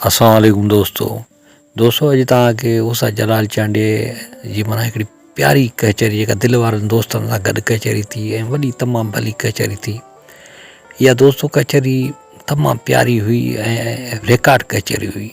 अस्सलाम वालेकुम दोस्तों अॼु तव्हांखे उषा जलाल चांडे जी माना हिकिड़ी प्यारी कचहरी जेका दिलि वारनि दोस्तनि सां गॾु कचहरी थी ऐं वॾी तमामु भली कचहरी थी। इहा दोस्तो कचहरी तमामु प्यारी हुई ऐं रिकॉर्ड कचहरी हुई।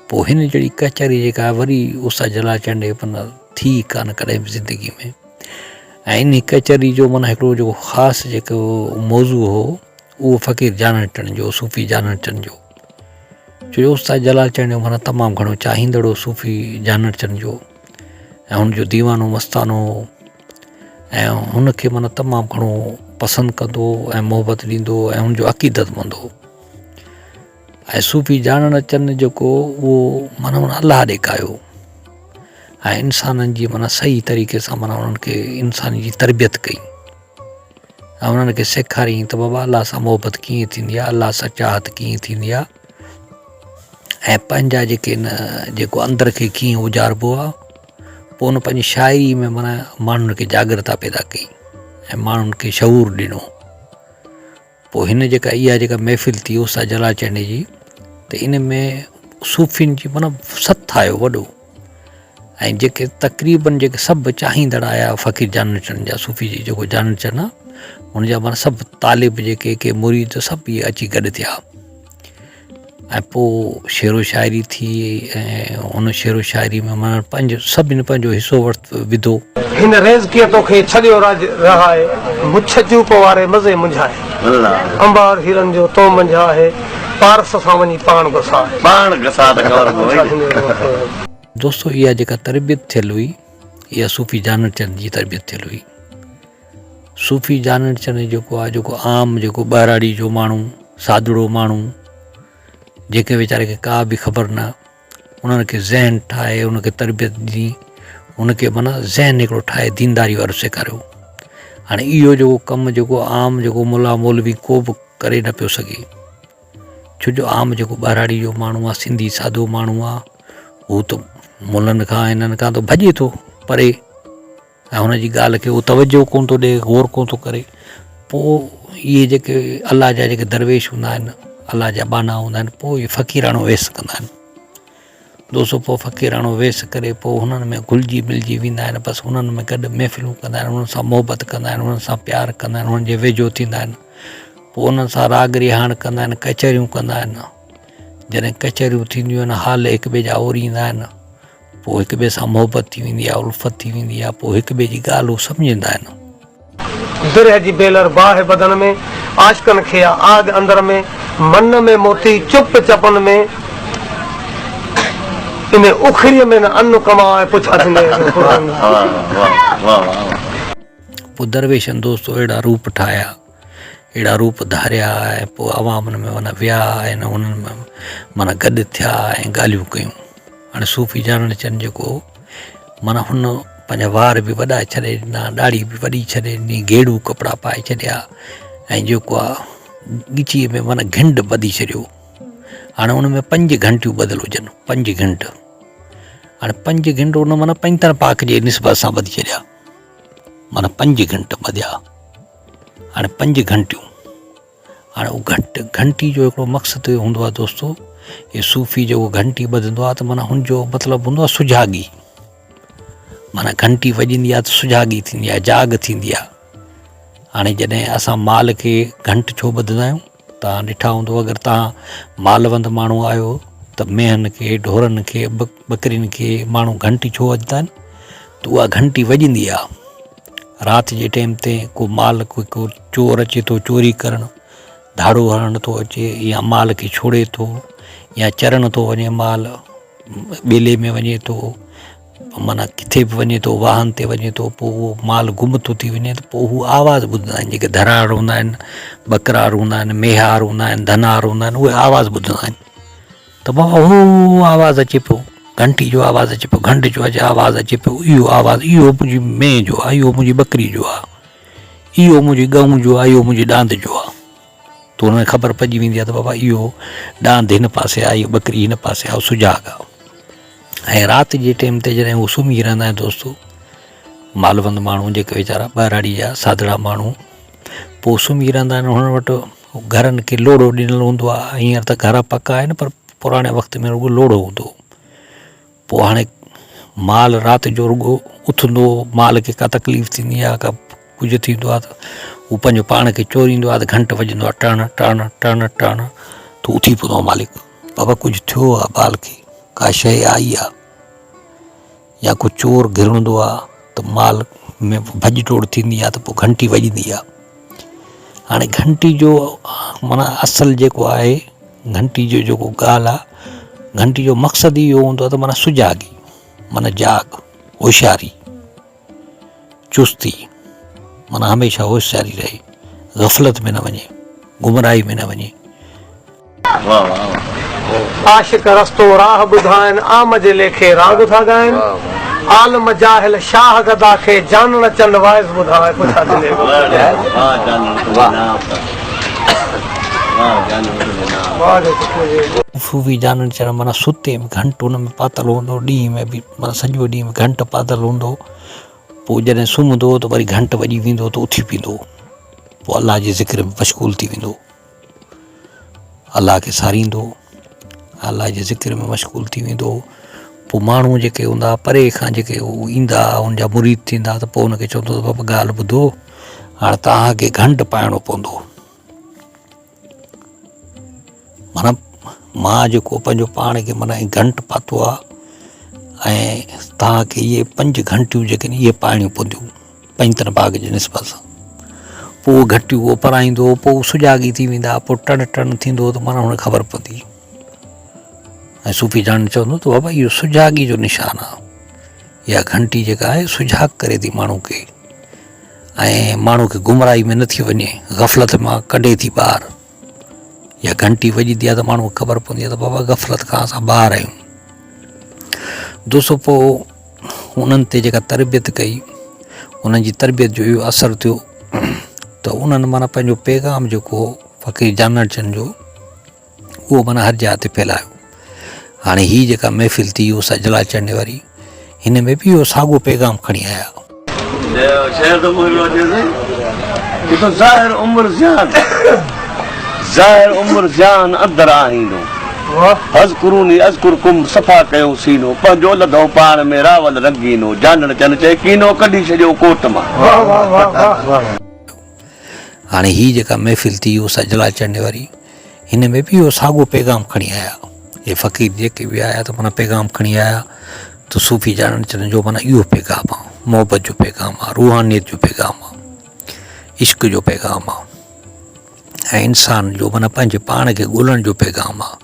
पोइ हिन जहिड़ी कचहरी जेका वरी उषा जलाल चांडे माना थी कान कॾहिं बि ज़िंदगी में। ऐं इन कचहरी जो माना हिकिड़ो जेको ख़ासि जेको मौज़ू हो उहो फ़क़ीर जानटनि जो, सूफ़ी जानटनि जो। जो उषा जलाल चांडे माना तमामु घणो चाहींदड़ो सूफ़ी जानटनि जो ऐं हुनजो दीवानो मस्तानो ऐं हुनखे माना तमामु घणो पसंदि कंदो ऐं मोहबत ॾींदो ऐं हुनजो अक़ीदतमंद हो। ऐं सूफ़ी जानटनि जेको उहो माना हुन अलाह ॾेखारियो ऐं इंसाननि जी माना सही तरीक़े सां माना उन्हनि खे इंसान जी तरबियत कई ऐं उन्हनि खे सेखारियईं त बाबा अलाह सां मोहबत कीअं थींदी आहे, अलाह सां चाहत कीअं थींदी आहे ऐं पंहिंजा जेके जेको अंदर खे कीअं उजारबो आहे। पोइ हुन पंहिंजी शाइरी में माना माण्हुनि खे जागृता पैदा कई ऐं माण्हुनि खे शऊर ॾिनो। पोइ हिन जेका इहा जेका महफ़िल थी उषा जलाल चांडे जी, त इन में सूफ़ियुनि जी माना सथु आयो वॾो ऐं जेके तक़रीबन जेके सभु चाहींदड़ आया फ़क़ीर जानटनि जा, सूफ़ी जी जेको जानटनि आहे हुनजा माना सभु तालिब जेके के मुरीद सभु इहे अची गॾु थिया ऐं पोइ शेरो शाइरी थी ऐं हुन शेरो शाइरी में माना पंहिंजो सभिनी पंहिंजो हिसो विधो। हिन रेज़ कीअं तोखे छॾियो रहाए, मुछ चूप वारे मज़े मुंझाए, अंबार हीरनि जो तो मंझाए, पारस सां वञी पाण घसा दोस्तों इहा जेका तरबियत थियल हुई इहा सूफ़ी जानटनि जी तरबियत थियल हुई। सूफ़ी जानटनि जेको आहे जेको आम जेको ॿाहिराड़ी जो माण्हू सादड़ो माण्हू जेके वीचारे खे का बि ख़बर न, उन्हनि खे ज़हन ठाहे उनखे तरबियत ॾिनी, उनखे माना ज़हन हिकिड़ो ठाहे दीनदारी वारो सेखारियो। हाणे इहो जेको कमु जेको आम जेको मुला मौलवी को बि करे न पियो सघे, छो जो आम जेको ॿाहिराड़ी जो माण्हू आहे, सिंधी सादो माण्हू आहे, हू त मुलनि खां हिननि खां त भॼे थो परे ऐं हुनजी ॻाल्हि खे उहो तवजो कोन थो ॾिए, गौर कोन थो करे। पोइ इहे जेके अलाह जा जेके दरवेश हूंदा आहिनि, अलाह जा बाना हूंदा आहिनि, पोइ इहे फ़क़ीराणो वेस कंदा आहिनि दोस्तो। पोइ फ़क़ीराणो वेस करे पोइ हुननि में घुलिजी मिलिजी वेंदा आहिनि, बसि हुननि में गॾु महफ़िलूं कंदा आहिनि, हुननि सां मोहबत कंदा आहिनि, हुननि सां प्यारु कंदा आहिनि, हुननि जे वेझो थींदा आहिनि। पोइ हुननि सां राग रिहाण कंदा आहिनि, कचहरियूं कंदा आहिनि। जॾहिं कचहरियूं थींदियूं आहिनि, हाल हिक ॿिए जा ओरींदा आहिनि, पोइ हिक ॿिए सां मोहबत थी वेंदी आहे, उल्फत थी वेंदी आहे। पोइ हिक ॿिए जी ॻाल्हि हू सम्झंदा आहिनि। दिरह जी बेलर बाहि बदन में, आशिकनि खे आग अंदर में, मन में मोती चुप चपन में, इन उखरीअ में न अन्न कमाए पुछा थींदे। पोइ दरवेशनि दोस्तो अहिड़ा रूप ठाहिया, अहिड़ा रूप धारिया ऐं पोइ अवामनि में माना विया ऐं उन्हनि में माना गॾु थिया ऐं ॻाल्हियूं कयूं। हाणे सूफ़ी जानटनि जेको माना हुन पंहिंजा वार बि वॾा छॾे ॾिना, ॾाढ़ी बि वॾी छॾे ॾिनी, गेड़ू कपिड़ा पाए छॾिया ऐं जेको आहे ॻिचीअ में माना घिंड ॿधी छॾियो। हाणे हुन में 5 घंटियूं ॿधियल हुजनि, 5 घिंड। हाणे 5 घिंड हुन माना पंजतन पाक जे निस्बत सां ॿधी छॾिया, माना 5 घंट ॿधिया। हाणे 5 घंटियूं। हाणे उहो घंटी जो हिकिड़ो मक़सदु हूंदो आहे दोस्तो, इहे सूफ़ी जेको घंटी ॿधंदो आहे त माना हुनजो मतिलबु हूंदो आहे सुजाॻी, माना घंटी वॼंदी आहे त सुजाॻी थींदी आहे, जाग थींदी आहे। हाणे जॾहिं असां माल खे घंट छो ॿधंदा आहियूं, तव्हां ॾिठा हूंदो अगरि तव्हां मालवंद माण्हू आहियो त मेहनि खे, ढोरनि खे, ॿकरियुनि खे माण्हू घंटी छो वॼंदा आहिनि, त उहा घंटी वॼंदी आहे। राति जे टाइम ते को माल को चोर अचे थो चोरी करणु, धाड़ो हणण थो अचे या माल खे छोड़े थो या चरण थो वञे, माल ॿेले में वञे थो, माना किथे बि वञे थो, वाहन ते वञे थो, पोइ उहो माल गुम थो थी वञे त पोइ हू आवाज़ ॿुधंदा आहिनि। जेके धराड़ हूंदा आहिनि, बकरार हूंदा आहिनि, मेहार हूंदा आहिनि, धनार हूंदा आहिनि, उहे आवाज़ ॿुधंदा आहिनि त बाबा हू आवाज़ु अचे पियो, घंटी जो आवाज़ु अचे पियो, घंट जो आवाज़ु अचे पियो, इहो आवाज़ु, इहो मुंहिंजी मेंह जो आहे, इहो मुंहिंजी ॿकरी जो आहे, इहो मुंहिंजी गऊं जो आहे, इहो मुंहिंजी ॾांद जो आहे। त हुनखे ख़बर पइजी वेंदी आहे त बाबा इहो ॾांद हिन पासे आहे, इहो ॿकरी हिन पासे आहे, सुजाॻ आहे। ऐं राति जे टाइम ते जॾहिं हू सुम्ही रहंदा आहिनि दोस्तो, मालवंद माण्हू जेके वीचारा ॿाहिराड़ी जा सादड़ा माण्हू, पोइ सुम्ही रहंदा आहिनि। हुन वटि घरनि खे लोड़ो ॾिनल हूंदो आहे। हींअर त घर पका आहिनि पर पुराणे वक़्त में रुगो लोड़ो हूंदो, पोइ हाणे माल राति जो रुगो उथंदो, माल खे का तकलीफ़ थींदी आहे, का कुझु थींदो आहे त हू पंहिंजो पाण खे चोरींदो आहे त घंट वॼंदो आहे टण टण टण टण, त उथी पवंदो आहे मालिक, बाबा कुझु थियो आहे बाल खे, का शइ आई आहे, या को चोर घिरंदो आहे त माल में भॼ टोड़ थींदी आहे त पोइ घंटी वॼंदी आहे। हाणे घंटी जो माना असल जेको आहे, घंटी जो जेको ॻाल्हि आहे, घंटी जो मक़सदु इहो हूंदो आहे त माना सुजाॻी, माना जाग, होशियारी, चुस्ती, माना हमेशह होशियारी रहे, गफ़लत में न वञे, गुमराही में न वञे। आशिक रस्तो राह ॿुधाइनि, आम जे लेखे राग था ॻाइनि, आलम जाहिल शाह गदा खे जानण चंद वाइस ॿुधाए पुछा दिले। सूफ़ी जानण चढ़ माना सुते में घंट हुन में पातल हूंदो, ॾींहं में बि माना सॼो ॾींहं में घंट पातल हूंदो, पोइ जॾहिं सुम्हंदो त वरी घंट वॼी वेंदो त उथी पींदो, पोइ अलाह जे ज़िक्र में मशगूल थी वेंदो, अलाह खे सारींदो, अलाह जे ज़िक्र में मशगूल थी वेंदो। पोइ माण्हू जेके हूंदा परे खां जेके हू ईंदा, हुनजा मुरीद थींदा, त पोइ हुनखे चवंदो त बाबा ॻाल्हि ॿुधो, हाणे तव्हांखे घंट पाइणो पवंदो। माना मां जेको पंहिंजो पाण खे माना घंट पातो आहे, ऐं तव्हांखे इहे 5 घंटियूं जेके इहे पाइणियूं पवंदियूं पंजतन बाग जे निस्बत सां। पोइ घंटियूं उहो पराईंदो, पोइ सुजाॻी थी वेंदा, पोइ टण टण थींदो त माना हुनखे ख़बर पवंदी। ऐं सूफ़ी जान चवंदो त बाबा इहो सुजाॻी जो निशान आहे, इहा घंटी जेका आहे सुजाॻ करे थी माण्हू खे, ऐं माण्हू खे गुमराही में नथी वञे, गफ़लत मां कढे थी ॿाहिरि। इहा घंटी वॼंदी आहे त माण्हू खे ख़बर पवंदी आहे त बाबा गफ़लत खां असां ॿाहिरि आहियूं। दोस्तो पोइ उन्हनि ते जेका तरबियत कई, उन्हनि जी तरबियत जो इहो असरु थियो त उन्हनि माना पंहिंजो पैगाम जेको फ़क़ीर जानण चंद जो, उहो माना हर जाइ ते फैलायो। हाणे हीअ जेका महफ़िल थी उहो सजला चढ़ने वारी, हिन में बि इहो साॻियो पैगाम खणी आया। ज़ाहिर उम्र ज़ान अदर आहीनो, हज़कुरूनी अज़कुरकुम सफ़ा कयो सीनो, पंहिंजो लधो पाण में रावल रंगीनो, जानण चन चए कीनो कढी छॾियो कोट मां। हाणे हीअ जेका महफ़िल थी उहो सजला चढ़ने वारी, हिन में बि इहो साॻियो पैगाम खणी आया। ये फ़क़ीर जेके बि आया त माना पैगाम खणी आया, त सूफ़ी जानण चढ़ण जो माना इहो पैगाम आहे, मोहबत जो पैगाम आहे, रूहानियत जो पैगाम आहे, इश्क जो पैगाम आहे, ऐं इंसान जो माना पंहिंजे पाण खे ॻोल्हण जो पैगाम आहे।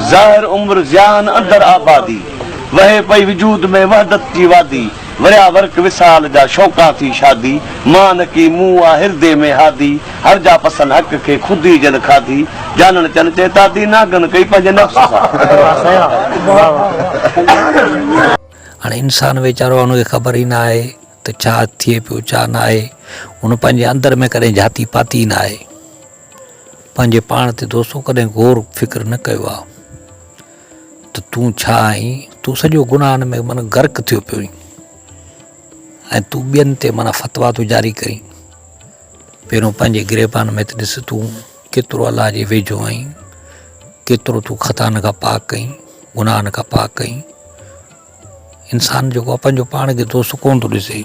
ज़ाहिर उम्र ज़ान अंदर आबादी, वहे पई वजूद में वहदत जी वादी, वरिया वर्क विसाल जा शौक़ा थी शादी, मान की मुंह आ हिरदे में हादी, हर जा पसंद हक़ खे खुदी जन खाधी, जानण चन चए तादी नागन कई पंहिंजे नफ़्स सां। हाणे इंसान वीचारो हुनखे ख़बर ई न आहे त छा थिए पियो छा न आहे, हुन पंहिंजे अंदर में कॾहिं जाती पाती न आहे, पंहिंजे पाण ते दोस्तो कॾहिं गौर फ़िक्र न कयो आहे त तूं छा आहीं। तूं सॼो गुनाहनि में माना गर्क थियो पियो आहीं, ऐं तूं ॿियनि ते माना फ़तवा थो जारी करीं। पहिरियों पंहिंजे गिरेबान में त ॾिस तूं केतिरो अलाह जे वेझो आहीं, केतिरो तूं ख़तान खां पाक कहीं, गुनाहनि खां पाक कहीं। इंसान जेको आहे पंहिंजो पाण खे दोस्त कोन थो ॾिसे।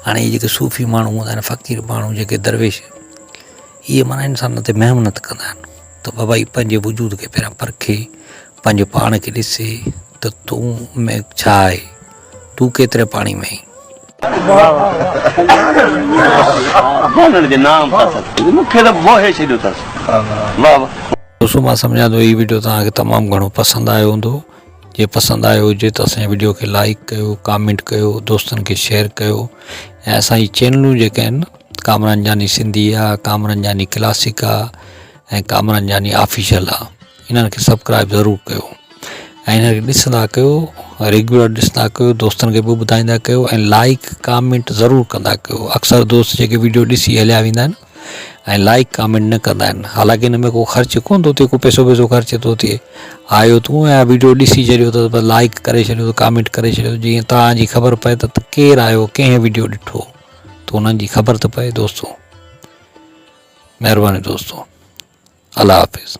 हाणे इहे जेके सूफ़ी माण्हू हूंदा आहिनि, फ़क़ीर माण्हू जेके दरवेश, इहे माना इंसान ते महिनत कंदा आहिनि त बाबा ई पंहिंजे वजूद खे पहिरियां परखे, पंहिंजे पाण खे ॾिसे त तूं में छा आहे, तूं केतिरे पाणी में आहीं। दोस्तों मां सम्झां थो हीअ वीडियो तव्हांखे तमामु घणो पसंदि आयो हूंदो। जे पसंदि आयो हुजे त असांजे वीडियो खे लाइक कयो, कमेंट कयो, दोस्तनि खे शेयर कयो, ऐं असांजी चैनलूं जेके आहिनि कामरान जानी सिंधी आहे, कामरान जानी क्लासिक आहे, ऐं कामरान जानी ऑफिशियल आहे, इन्हनि खे सब्सक्राइब ज़रूरु कयो, ऐं हिनखे ॾिसंदा कयो, रेगुलर ॾिसंदा कयो, दोस्तनि खे बि ॿुधाईंदा कयो, ऐं लाइक कमेंट ज़रूरु कंदा कयो। अक्सर दोस्त जेके वीडियो ॾिसी हलिया वेंदा आहिनि ऐं लाइक कमेंट न कंदा आहिनि। हालांकि हिन में को ख़र्चु कोन थो थिए, को पैसो ख़र्च थो थिए। आयो तूं ऐं वीडियो ॾिसी छॾियो त लाइक करे छॾियो, कमेंट करे छॾियो, जीअं तव्हांजी ख़बर पए त केरु आयो, कंहिं वीडियो ॾिठो, त उन्हनि जी ख़बर त पए। दोस्तों महिरबानी दोस्तों, अल्लाह हाफ़िज़।